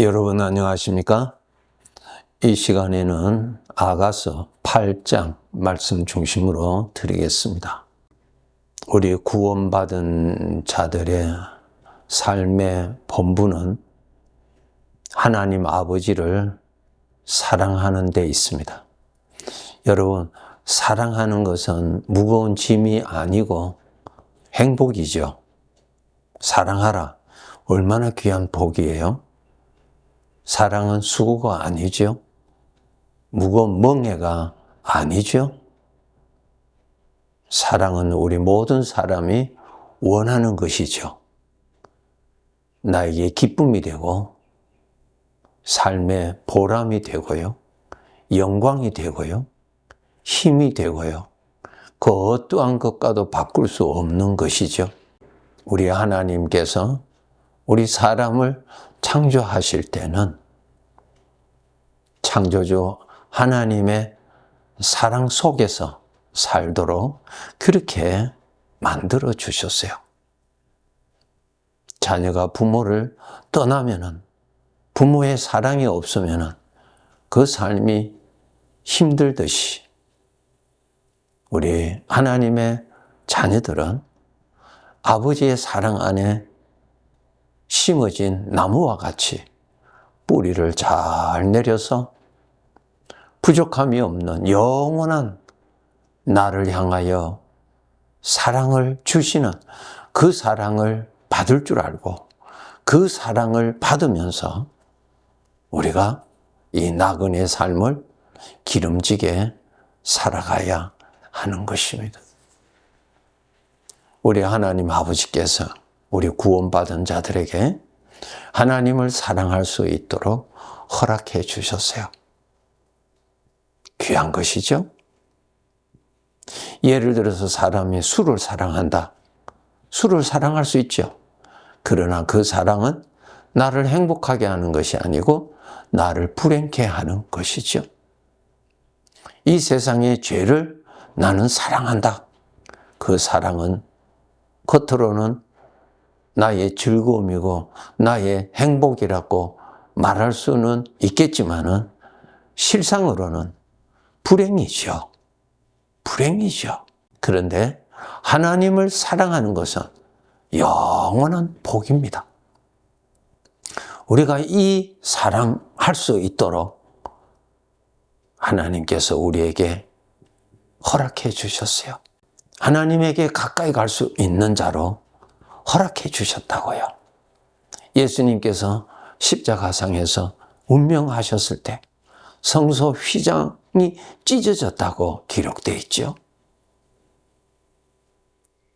여러분 안녕하십니까? 이 시간에는 아가서 8장 말씀 중심으로 드리겠습니다. 우리 구원받은 자들의 삶의 본분은 하나님 아버지를 사랑하는 데 있습니다. 여러분, 사랑하는 것은 무거운 짐이 아니고 행복이죠. 사랑하라. 얼마나 귀한 복이에요? 사랑은 수고가 아니죠. 무거운 멍해가 아니죠. 사랑은 우리 모든 사람이 원하는 것이죠. 나에게 기쁨이 되고 삶의 보람이 되고요. 영광이 되고요. 힘이 되고요. 그 어떠한 것과도 바꿀 수 없는 것이죠. 우리 하나님께서 우리 사람을 창조하실 때는 창조주 하나님의 사랑 속에서 살도록 그렇게 만들어 주셨어요. 자녀가 부모를 떠나면은, 부모의 사랑이 없으면은 그 삶이 힘들듯이 우리 하나님의 자녀들은 아버지의 사랑 안에 심어진 나무와 같이 뿌리를 잘 내려서 부족함이 없는 영원한 나를 향하여 사랑을 주시는 그 사랑을 받을 줄 알고 그 사랑을 받으면서 우리가 이 나그네의 삶을 기름지게 살아가야 하는 것입니다. 우리 하나님 아버지께서 우리 구원받은 자들에게 하나님을 사랑할 수 있도록 허락해 주셨어요. 귀한 것이죠. 예를 들어서 사람이 술을 사랑한다. 술을 사랑할 수 있죠. 그러나 그 사랑은 나를 행복하게 하는 것이 아니고 나를 불행케 하는 것이죠. 이 세상의 죄를 나는 사랑한다. 그 사랑은 겉으로는 나의 즐거움이고 나의 행복이라고 말할 수는 있겠지만은 실상으로는 불행이죠. 불행이죠. 그런데 하나님을 사랑하는 것은 영원한 복입니다. 우리가 이 사랑할 수 있도록 하나님께서 우리에게 허락해 주셨어요. 하나님에게 가까이 갈 수 있는 자로 허락해 주셨다고요. 예수님께서 십자가상에서 운명하셨을 때 성소 휘장이 찢어졌다고 기록되어 있죠.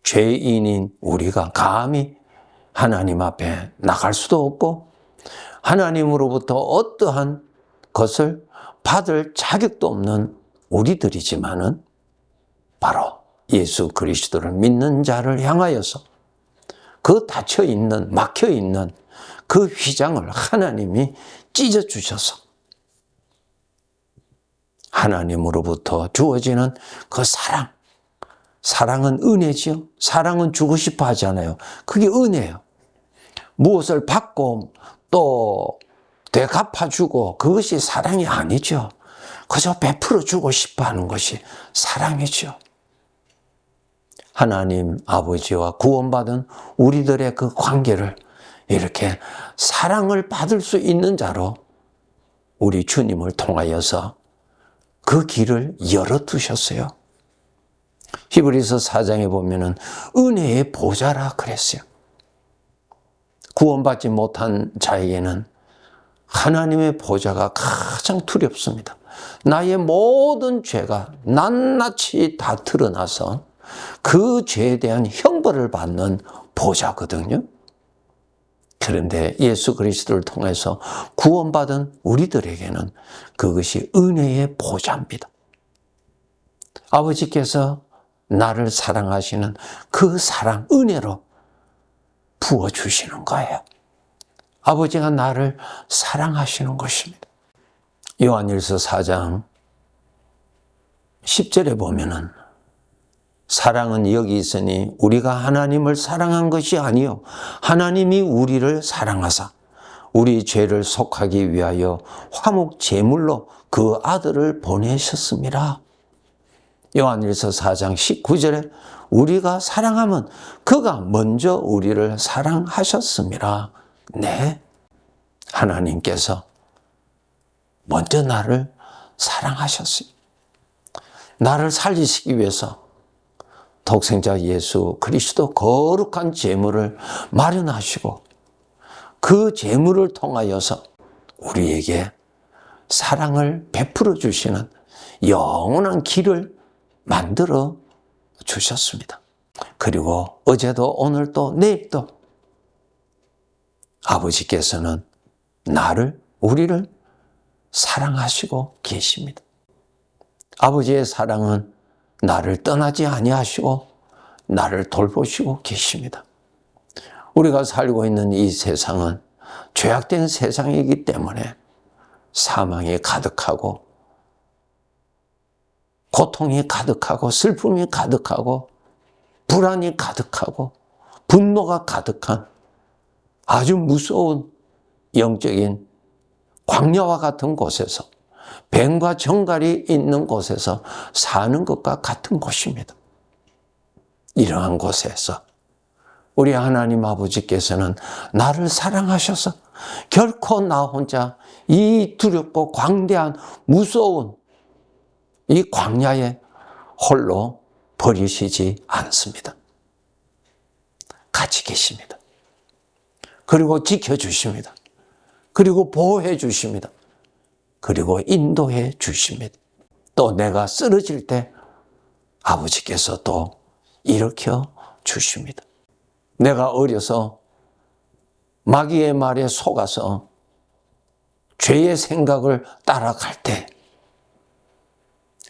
죄인인 우리가 감히 하나님 앞에 나갈 수도 없고 하나님으로부터 어떠한 것을 받을 자격도 없는 우리들이지만은 바로 예수 그리스도를 믿는 자를 향하여서 그 닫혀있는, 막혀있는 그 휘장을 하나님이 찢어주셔서 하나님으로부터 주어지는 그 사랑은 은혜지요. 사랑은 주고 싶어 하잖아요. 그게 은혜예요. 무엇을 받고 또 되갚아주고 그것이 사랑이 아니죠. 그저 베풀어주고 싶어 하는 것이 사랑이죠. 하나님 아버지와 구원받은 우리들의 그 관계를 이렇게 사랑을 받을 수 있는 자로 우리 주님을 통하여서 그 길을 열어두셨어요. 히브리서 4장에 보면은 은혜의 보좌라 그랬어요. 구원받지 못한 자에게는 하나님의 보좌가 가장 두렵습니다. 나의 모든 죄가 낱낱이 다 드러나서 그 죄에 대한 형벌을 받는 보좌거든요. 그런데 예수 그리스도를 통해서 구원받은 우리들에게는 그것이 은혜의 보좌입니다. 아버지께서 나를 사랑하시는 그 사랑, 은혜로 부어주시는 거예요. 아버지가 나를 사랑하시는 것입니다. 요한일서 4장 10절에 보면은 사랑은 여기 있으니 우리가 하나님을 사랑한 것이 아니요 하나님이 우리를 사랑하사 우리 죄를 속하기 위하여 화목 제물로 그 아들을 보내셨습니다. 요한일서 4장 19절에 우리가 사랑하면 그가 먼저 우리를 사랑하셨습니다. 네, 하나님께서 먼저 나를 사랑하셨어요. 나를 살리시기 위해서 독생자 예수 그리스도 거룩한 제물을 마련하시고 그 제물을 통하여서 우리에게 사랑을 베풀어 주시는 영원한 길을 만들어 주셨습니다. 그리고 어제도 오늘도 내일도 아버지께서는 우리를 사랑하시고 계십니다. 아버지의 사랑은 나를 떠나지 아니하시고 나를 돌보시고 계십니다. 우리가 살고 있는 이 세상은 죄악된 세상이기 때문에 사망이 가득하고 고통이 가득하고 슬픔이 가득하고 불안이 가득하고 분노가 가득한 아주 무서운 영적인 광야와 같은 곳에서 뱀과 정갈이 있는 곳에서 사는 것과 같은 곳입니다. 이러한 곳에서 우리 하나님 아버지께서는 나를 사랑하셔서 결코 나 혼자 이 두렵고 광대한 무서운 이 광야에 홀로 버리시지 않습니다. 같이 계십니다. 그리고 지켜주십니다. 그리고 보호해 주십니다. 그리고 인도해 주십니다. 또 내가 쓰러질 때 아버지께서 또 일으켜 주십니다. 내가 어려서 마귀의 말에 속아서 죄의 생각을 따라갈 때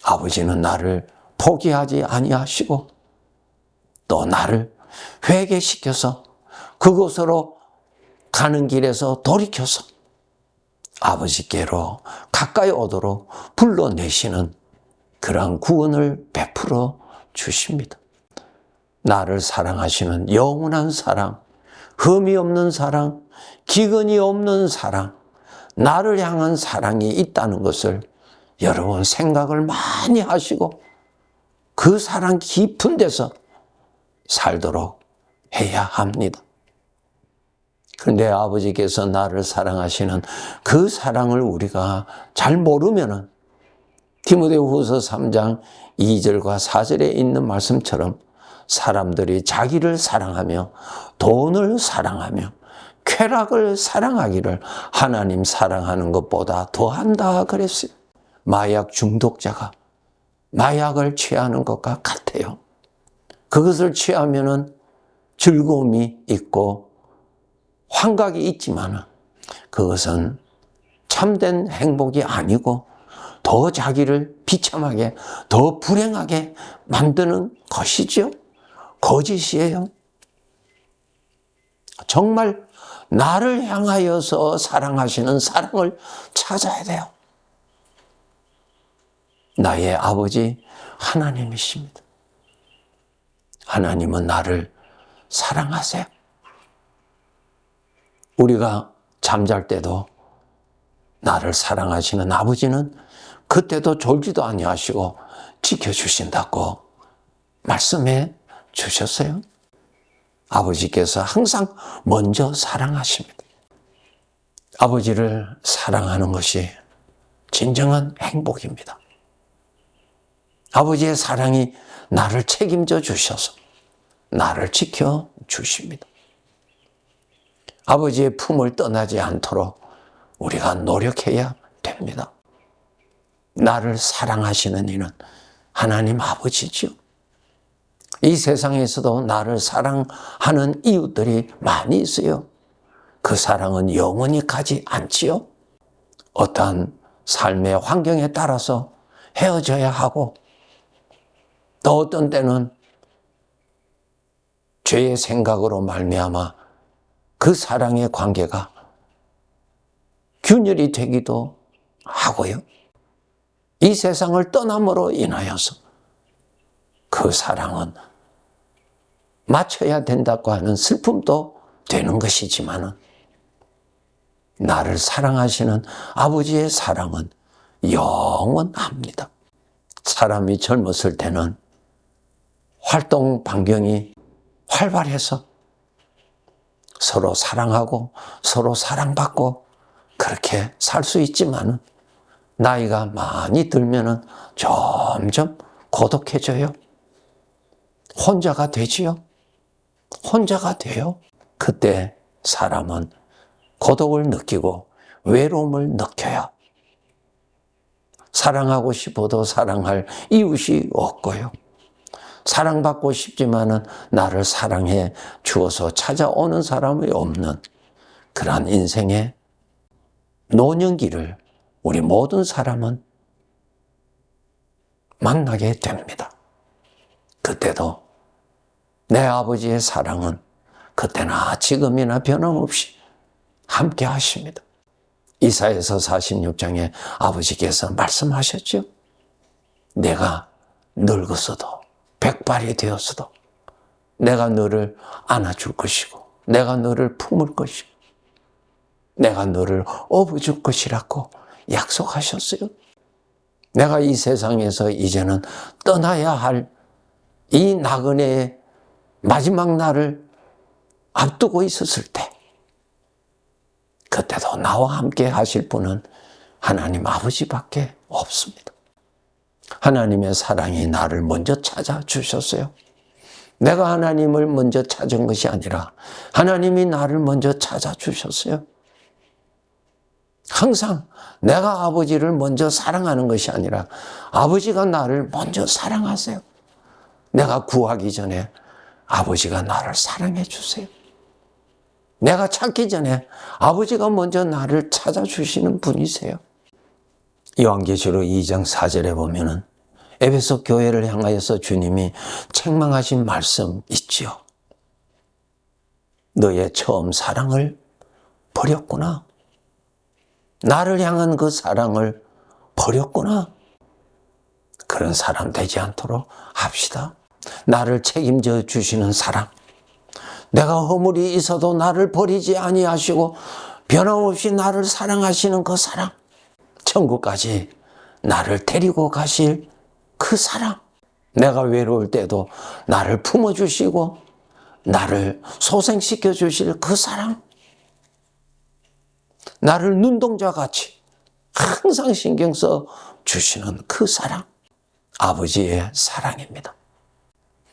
아버지는 나를 포기하지 아니하시고 또 나를 회개시켜서 그곳으로 가는 길에서 돌이켜서 아버지께로 가까이 오도록 불러내시는 그러한 구원을 베풀어 주십니다. 나를 사랑하시는 영원한 사랑, 흠이 없는 사랑, 기근이 없는 사랑, 나를 향한 사랑이 있다는 것을 여러분 생각을 많이 하시고 그 사랑 깊은 데서 살도록 해야 합니다. 그런데 아버지께서 나를 사랑하시는 그 사랑을 우리가 잘 모르면은 디모데후서 3장 2절과 4절에 있는 말씀처럼 사람들이 자기를 사랑하며 돈을 사랑하며 쾌락을 사랑하기를 하나님 사랑하는 것보다 더한다 그랬어요. 마약 중독자가 마약을 취하는 것과 같아요. 그것을 취하면은 즐거움이 있고 환각이 있지만 그것은 참된 행복이 아니고 더 자기를 비참하게 더 불행하게 만드는 것이죠. 거짓이에요. 정말 나를 향하여서 사랑하시는 사랑을 찾아야 돼요. 나의 아버지 하나님이십니다. 하나님은 나를 사랑하세요. 우리가 잠잘 때도 나를 사랑하시는 아버지는 그때도 졸지도 아니하시고 지켜주신다고 말씀해 주셨어요. 아버지께서 항상 먼저 사랑하십니다. 아버지를 사랑하는 것이 진정한 행복입니다. 아버지의 사랑이 나를 책임져 주셔서 나를 지켜 주십니다. 아버지의 품을 떠나지 않도록 우리가 노력해야 됩니다. 나를 사랑하시는 이는 하나님 아버지죠. 이 세상에서도 나를 사랑하는 이웃들이 많이 있어요. 그 사랑은 영원히 가지 않지요. 어떠한 삶의 환경에 따라서 헤어져야 하고 또 어떤 때는 죄의 생각으로 말미암아 그 사랑의 관계가 균열이 되기도 하고요. 이 세상을 떠남으로 인하여서 그 사랑은 맞춰야 된다고 하는 슬픔도 되는 것이지만 나를 사랑하시는 아버지의 사랑은 영원합니다. 사람이 젊었을 때는 활동 반경이 활발해서 서로 사랑하고 서로 사랑받고 그렇게 살 수 있지만 나이가 많이 들면은 점점 고독해져요. 혼자가 되지요. 혼자가 돼요. 그때 사람은 고독을 느끼고 외로움을 느껴요. 사랑하고 싶어도 사랑할 이웃이 없고요. 사랑받고 싶지만은 나를 사랑해 주어서 찾아오는 사람이 없는 그러한 인생의 노년기를 우리 모든 사람은 만나게 됩니다. 그때도 내 아버지의 사랑은 그때나 지금이나 변함없이 함께 하십니다. 이사야서 46장에 아버지께서 말씀하셨죠. 내가 늙었어도 백발이 되었어도 내가 너를 안아줄 것이고 내가 너를 품을 것이고 내가 너를 업어줄 것이라고 약속하셨어요. 내가 이 세상에서 이제는 떠나야 할 이 나그네의 마지막 날을 앞두고 있었을 때 그때도 나와 함께 하실 분은 하나님 아버지밖에 없습니다. 하나님의 사랑이 나를 먼저 찾아주셨어요. 내가 하나님을 먼저 찾은 것이 아니라 하나님이 나를 먼저 찾아주셨어요. 항상 내가 아버지를 먼저 사랑하는 것이 아니라 아버지가 나를 먼저 사랑하세요. 내가 구하기 전에 아버지가 나를 사랑해 주세요. 내가 찾기 전에 아버지가 먼저 나를 찾아주시는 분이세요. 요한계시록 2장 4절에 보면은 에베소 교회를 향하여서 주님이 책망하신 말씀 있지요. 너의 처음 사랑을 버렸구나. 나를 향한 그 사랑을 버렸구나. 그런 사람 되지 않도록 합시다. 나를 책임져 주시는 사랑. 내가 허물이 있어도 나를 버리지 아니하시고 변함없이 나를 사랑하시는 그 사랑. 천국까지 나를 데리고 가실 그 사랑. 내가 외로울 때도 나를 품어주시고 나를 소생시켜 주실 그 사랑. 나를 눈동자같이 항상 신경 써 주시는 그 사랑. 아버지의 사랑입니다.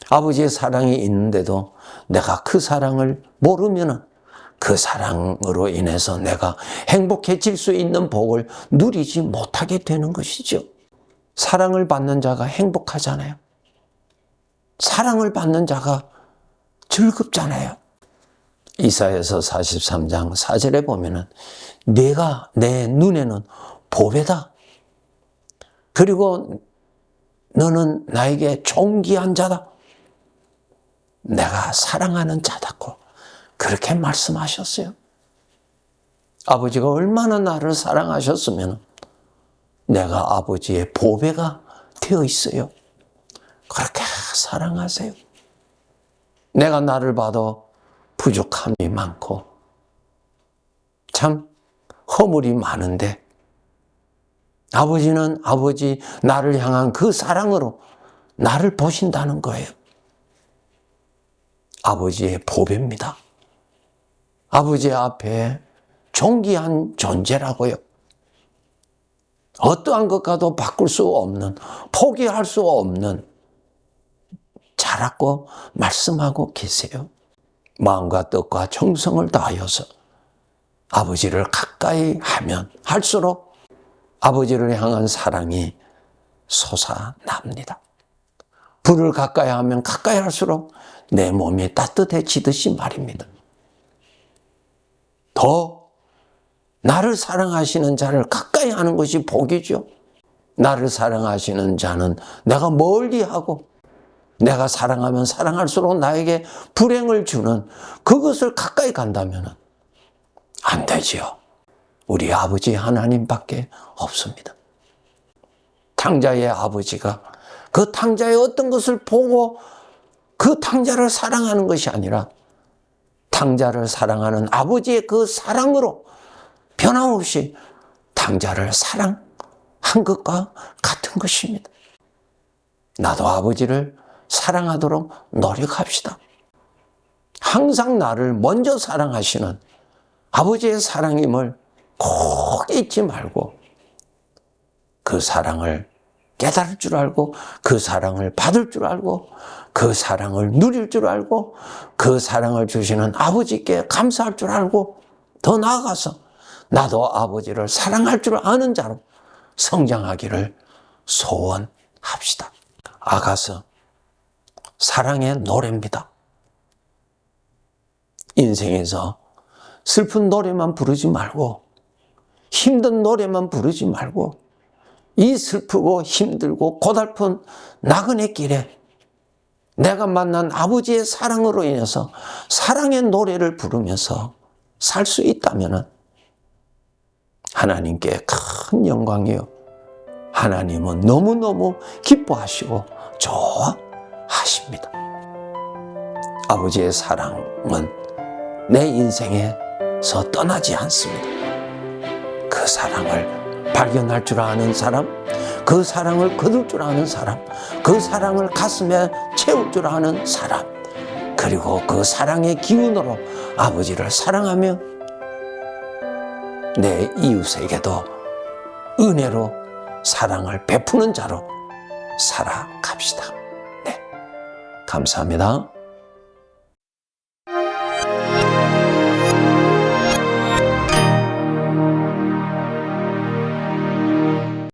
아버지의 사랑이 있는데도 내가 그 사랑을 모르면은 그 사랑으로 인해서 내가 행복해질 수 있는 복을 누리지 못하게 되는 것이죠. 사랑을 받는 자가 행복하잖아요. 사랑을 받는 자가 즐겁잖아요. 이사야서 43장 4절에 보면은 내가 내 눈에는 보배다. 그리고 너는 나에게 존귀한 자다. 내가 사랑하는 자다고 그렇게 말씀하셨어요. 아버지가 얼마나 나를 사랑하셨으면 내가 아버지의 보배가 되어 있어요. 그렇게 사랑하세요. 내가 나를 봐도 부족함이 많고 참 허물이 많은데 아버지는 아버지 나를 향한 그 사랑으로 나를 보신다는 거예요. 아버지의 보배입니다. 아버지 앞에 존귀한 존재라고요. 어떠한 것과도 바꿀 수 없는, 포기할 수 없는 자라고 말씀하고 계세요. 마음과 뜻과 정성을 다하여서 아버지를 가까이 하면 할수록 아버지를 향한 사랑이 솟아납니다. 불을 가까이 하면 가까이 할수록 내 몸이 따뜻해지듯이 말입니다. 더 나를 사랑하시는 자를 가까이 하는 것이 복이죠. 나를 사랑하시는 자는 내가 멀리하고 내가 사랑하면 사랑할수록 나에게 불행을 주는 그것을 가까이 간다면 안 되지요. 우리 아버지 하나님밖에 없습니다. 탕자의 아버지가 그 탕자의 어떤 것을 보고 그 탕자를 사랑하는 것이 아니라 탕자를 사랑하는 아버지의 그 사랑으로 변함없이 당자를 사랑한 것과 같은 것입니다. 나도 아버지를 사랑하도록 노력합시다. 항상 나를 먼저 사랑하시는 아버지의 사랑임을 꼭 잊지 말고 그 사랑을 깨달을 줄 알고 그 사랑을 받을 줄 알고 그 사랑을 누릴 줄 알고 그 사랑을 주시는 아버지께 감사할 줄 알고 더 나아가서 나도 아버지를 사랑할 줄 아는 자로 성장하기를 소원합시다. 아가서 사랑의 노래입니다. 인생에서 슬픈 노래만 부르지 말고 힘든 노래만 부르지 말고 이 슬프고 힘들고 고달픈 나그네 길에 내가 만난 아버지의 사랑으로 인해서 사랑의 노래를 부르면서 살 수 있다면 하나님께 큰 영광이요. 하나님은 너무너무 기뻐하시고 좋아하십니다. 아버지의 사랑은 내 인생에서 떠나지 않습니다. 그 사랑을 발견할 줄 아는 사람, 그 사랑을 거둘 줄 아는 사람, 그 사랑을 가슴에 채울 줄 아는 사람, 그리고 그 사랑의 기운으로 아버지를 사랑하며 내 이웃에게도 은혜로 사랑을 베푸는 자로 살아갑시다. 네, 감사합니다.